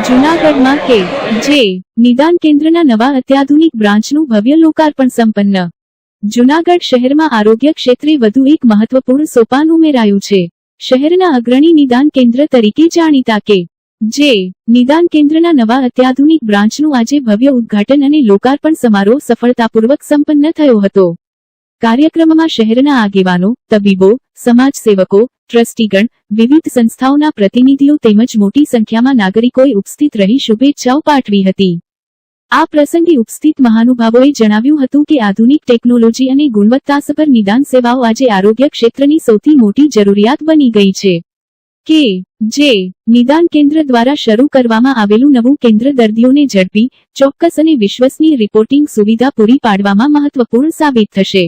જૂનાગઢમાં કે.જે. નિદાન કેન્દ્રના નવા અત્યાધુનિક બ્રાન્ચનું ભવ્ય લોકાર્પણ સંપન્ન. જૂનાગઢ શહેરમાં આરોગ્ય ક્ષેત્રે વધુ એક મહત્વપૂર્ણ સોપાન ઉમેરાયું છે. શહેરના અગ્રણી નિદાન કેન્દ્ર તરીકે જાણીતા કે.જે. નિદાન કેન્દ્રના નવા અત્યાધુનિક બ્રાન્ચનું આજે ભવ્ય ઉદ્ઘાટન અને લોકાર્પણ સમારોહ સફળતાપૂર્વક સંપન્ન થયો હતો. કાર્યક્રમમાં શહેરના આગેવાનો, તબીબો, સમાજસેવકો, ટ્રસ્ટીગણ, વિવિધ સંસ્થાઓના પ્રતિનિધિઓ તેમજ મોટી સંખ્યામાં નાગરિકોએ ઉપસ્થિત રહી શુભેચ્છાઓ પાઠવી હતી. આ પ્રસંગે ઉપસ્થિત મહાનુભાવોએ જણાવ્યું હતું કે આધુનિક ટેકનોલોજી અને ગુણવત્તાસભર નિદાન સેવાઓ આજે આરોગ્ય ક્ષેત્રની સૌથી મોટી જરૂરિયાત બની ગઈ છે. કે.જે. નિદાન કેન્દ્ર દ્વારા શરૂ કરવામાં આવેલું નવું કેન્દ્ર દર્દીઓને ઝડપી, ચોક્કસ અને વિશ્વસનીય રિપોર્ટિંગ સુવિધા પૂરી પાડવામાં મહત્વપૂર્ણ સાબિત થશે.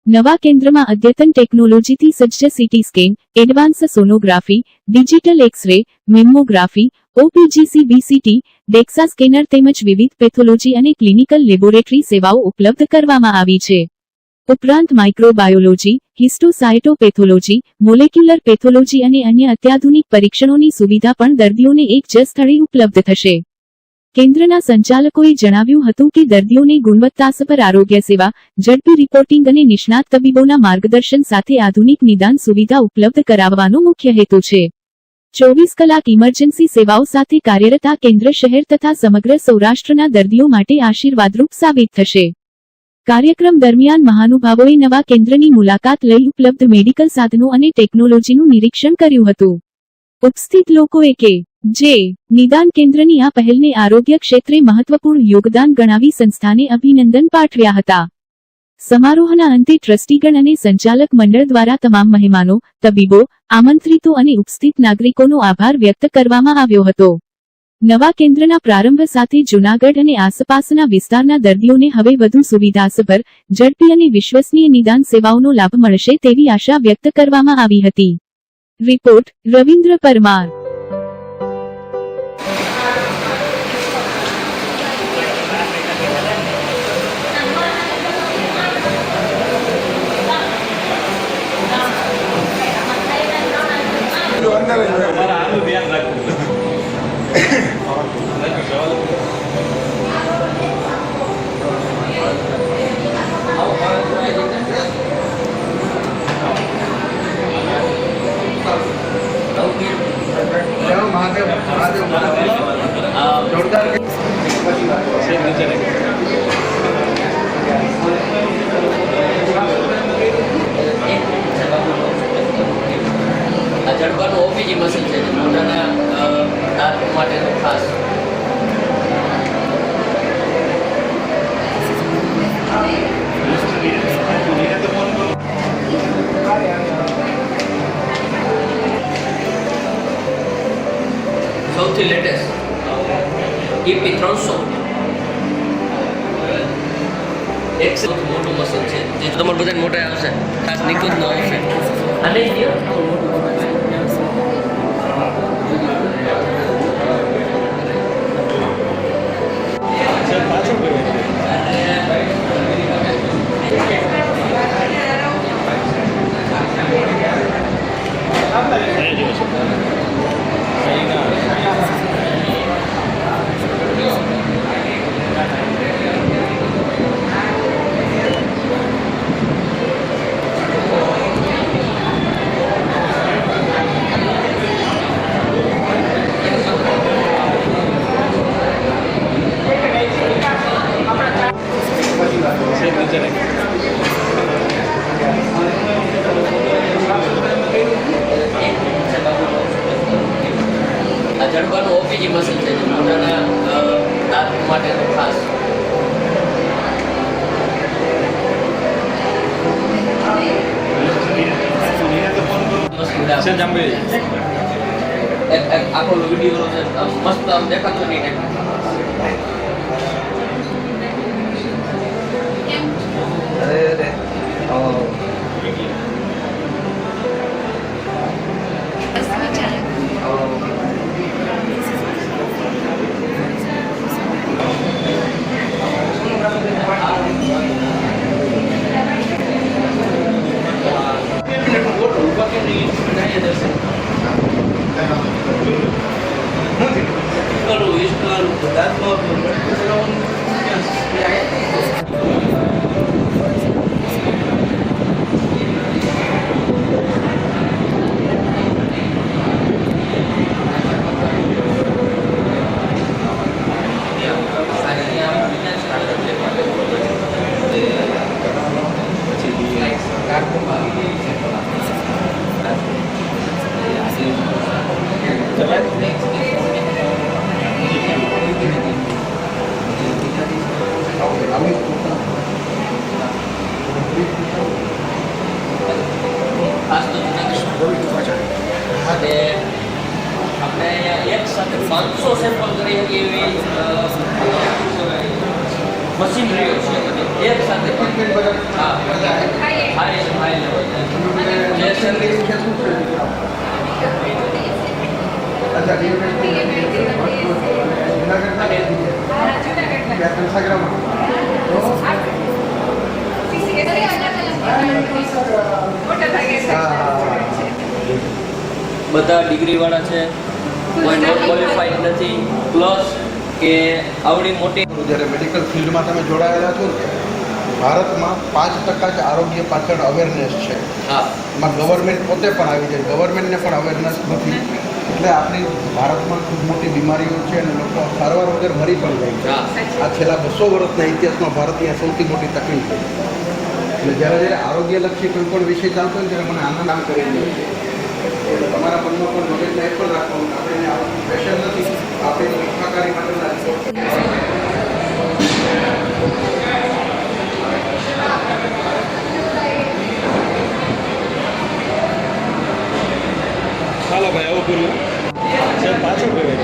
નવા કેન્દ્રમાં અદ્યતન ટેકનોલોજીથી સજ્જ CT scan, advance sonography, digital x-ray, mammography, OPGC-BCT, DEXA scanner તેમજ વિવિધ પેથોલોજી અને ક્લિનિકલ લેબોરેટરી સેવાઓ ઉપલબ્ધ કરવામાં આવી છે. ઉપરાંત માઇક્રોબાયોલોજી, હિસ્ટોસાયટોપેથોલોજી, મોલેક્યુલર પેથોલોજી અને અન્ય અત્યાધુનિક પરીક્ષણોની સુવિધા પણ દર્દીઓને એક જ સ્થળે ઉપલબ્ધ થશે. કેન્દ્રના સંચાલકોએ જણાવ્યું હતું કે દર્દીઓને ગુણવત્તાસભર આરોગ્ય સેવા, ઝડપી રિપોર્ટિંગ અને નિષ્ણાત તબીબોના માર્ગદર્શન સાથે આધુનિક નિદાન સુવિધા ઉપલબ્ધ કરાવવાનો મુખ્ય હેતુ છે. 24 કલાક ઇમરજન્સી સેવાઓ સાથે કાર્યરત આ કેન્દ્ર શહેર તથા સમગ્ર સૌરાષ્ટ્રના દર્દીઓ માટે આશીર્વાદરૂપ સાબિત થશે. કાર્યક્રમ દરમિયાન મહાનુભાવોએ નવા કેન્દ્રની મુલાકાત લઈ ઉપલબ્ધ મેડિકલ સાધનો અને ટેકનોલોજીનું નિરીક્ષણ કર્યું હતું. ઉપસ્થિત લોકોએ કે.જે. નિદાન કેન્દ્રની આ પહેલને આરોગ્ય ક્ષેત્રે મહત્વપૂર્ણ યોગદાન ગણાવી સંસ્થાને અભિનંદન પાઠવ્યા હતા. સમારોહના અંતે ટ્રસ્ટીગણ અને સંચાલક મંડળ દ્વારા તમામ મહેમાનો, તબીબો, આમંત્રિતો અને ઉપસ્થિત નાગરિકોનો આભાર વ્યક્ત કરવામાં આવ્યો હતો. નવા કેન્દ્રના પ્રારંભ સાથે જૂનાગઢ અને આસપાસના વિસ્તારના દર્દીઓને હવે વધુ સુવિધાસભર, ઝડપી અને વિશ્વસનીય નિદાન સેવાઓનો લાભ મળશે તેવી આશા વ્યક્ત કરવામાં આવી હતી. Report, Ravindra Parmar. જડબાનું OPG machine છે મોઢાના દાંત માટેનું ખાસ. સૌથી લેટેસ્ટ EP 300 એક સૌથી મોટું મશીન છે જે તમારે બધા મોટા આવશે, ખાસ નિકુંજ નો આવશે. અને જડબાનું ઓપીજી મશીન છે મોઢાના દાંત માટેનું ખાસ. આખો વિડીયો મસ્ત દેખાતો નહીં. કરવું ખાસ તો જુનાગઢ અને આપણે અહીંયા એક સાથે 500 સેમ્પલ કરી શકીએ એવી મશીનરીઓ છે એક સાથે હા હાઈ લેવલ જે સર્વિસ બધા ડિગ્રીવાળા છે, કોઈ નોટ ક્વોલિફાઈડ નથી, પ્લસ કે આવડી મોટી જ્યારે મેડિકલ ફિલ્ડમાં તમે જોડાયેલા છો ને ભારતમાં 5% જ આરોગ્ય પાછળ અવેરનેસ છે. હા એમાં ગવર્મેન્ટ પોતે પણ આવી જાય, ગવર્મેન્ટને પણ અવેરનેસ નથી. એટલે આપણી ભારતમાં ખૂબ મોટી બીમારીઓ છે અને લોકો સારવાર વગર મરી પણ જાય છે. આ છેલ્લા 200 વર્ષના ઇતિહાસમાં ભારતની આ સૌથી મોટી તકલીફ છે. એટલે જ્યારે આરોગ્યલક્ષી કોઈ પણ વિષય ચાલતો હોય ત્યારે મને આનંદ આમ કરી દે છે. એટલે તમારા મનમાં પણ મગજમાં એ પણ રાખવાનું આપણે પ્રેશર નથી, આપણે સુખાકારી માટેના ચાલો ભાઈ આવું કર્યું પાછું કહેવાય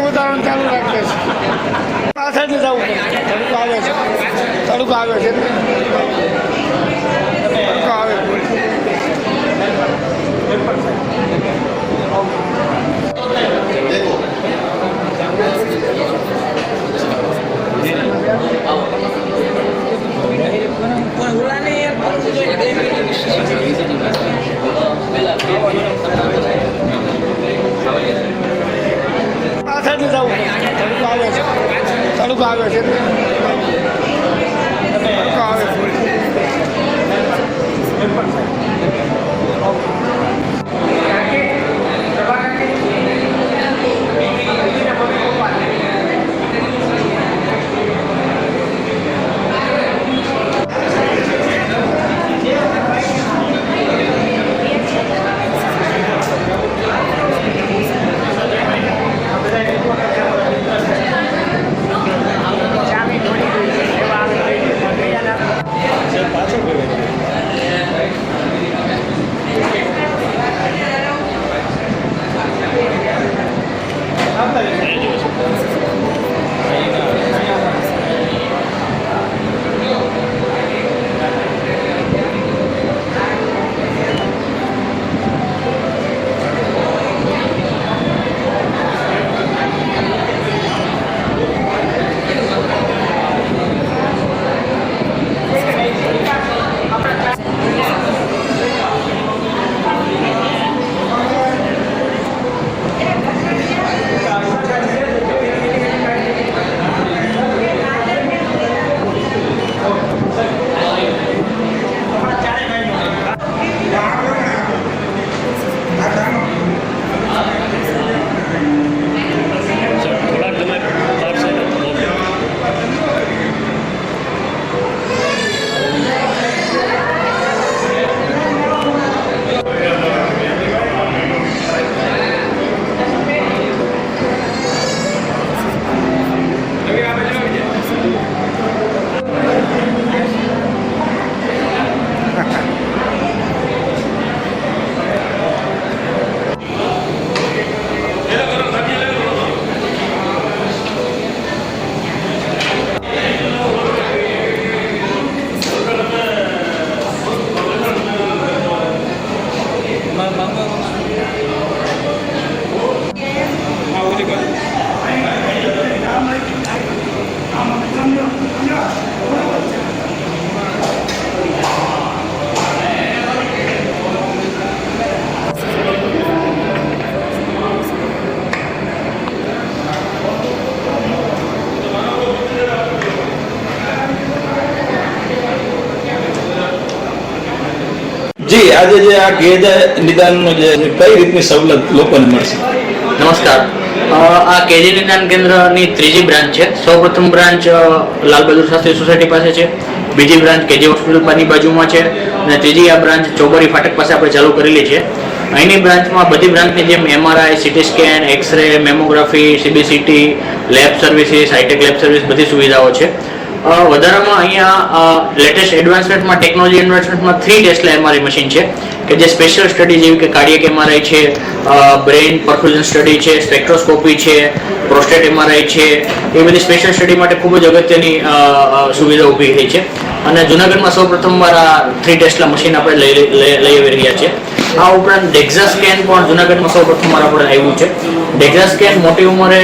ઉદાહરણ ચાલુ રાખે છે. પાછળ જવું તડકો આવે છે, તડકો આવે છે, તડકો આવે પાછળ જવું તડકો આવે છે, તડકો આવે છે, તડકો આવે જી આજે જે આ ગેજ નિદાનનો જે કઈ રીતની સવલત લોકોને મળશે? નમસ્કાર. આ કેજી નિદાન કેન્દ્રની ત્રીજી બ્રાન્ચ છે. સૌપ્રથમ બ્રાન્ચ લાલ બહાદુર શાસ્ત્રી સોસાયટી પાસે છે, બીજી બ્રાન્ચ કેજી હોસ્પિટલ પાની બાજુમાં છે, અને ત્રીજી આ બ્રાન્ચ ચોકડી ફાટક પાસે આપણે ચાલુ કરેલી છે. અહીંની બ્રાન્ચમાં બધી બ્રાન્ચની જેમ MRI, CT scan, X ray, mammography, CBCT, lab services, hi tech lab service બધી સુવિધાઓ છે. વધારામાં અહીંયા લેટેસ્ટ એડવાન્સમેન્ટમાં ટેકનોલોજી એડવાન્સમેન્ટમાં 3 ટેસ્લા MRI મશીન છે કે જે સ્પેશિયલ સ્ટડી જેવી કે કાર્ડિયક MRI છે, બ્રેઇન પરફ્યુઝન સ્ટડી છે, સ્પેક્ટ્રોસ્કોપી છે, પ્રોસ્ટેટ MRI છે, એ બધી સ્પેશિયલ સ્ટડી માટે ખૂબ જ અગત્યની સુવિધા ઊભી થઈ છે. અને જૂનાગઢમાં સૌ પ્રથમવાર આ 3 ટેસ્લા મશીન આપણે લઈ આવી રહ્યા છે. આ ઉપરાંત ડેક્ઝા સ્કેન પણ જૂનાગઢમાં સૌ પ્રથમવાર આપણે આવ્યું છે. ડેક્ઝા સ્કેન મોટી ઉંમરે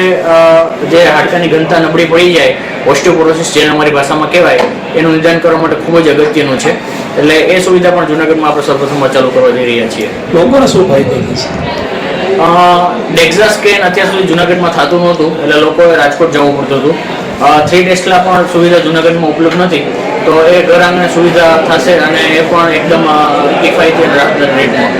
જે હાડકાની ઘનતા નબળી પડી જાય, ઓસ્ટિયોપોરોસિસ જેને અમારી ભાષામાં કહેવાય, એનું નિદાન કરવા માટે ખૂબ જ અગત્યનું છે. એટલે એ સુવિધા પણ જૂનાગઢમાં આપણે સૌપ્રથમવાર ચાલુ કરવા જઈ રહ્યા છીએ. લોકોને શું ફાયદો થશે? ડેક્ઝા સ્કેન અત્યાર સુધી જૂનાગઢમાં થતું નહોતું, એટલે લોકોએ રાજકોટ જવું પડતું હતું. 3 ટેસ્લા પણ સુવિધા જૂનાગઢમાં ઉપલબ્ધ નથી, તો એ ઘર આંગણે સુવિધા થશે અને એ પણ એકદમ કિફાયતી અને રાહતદાયક રેટમાં.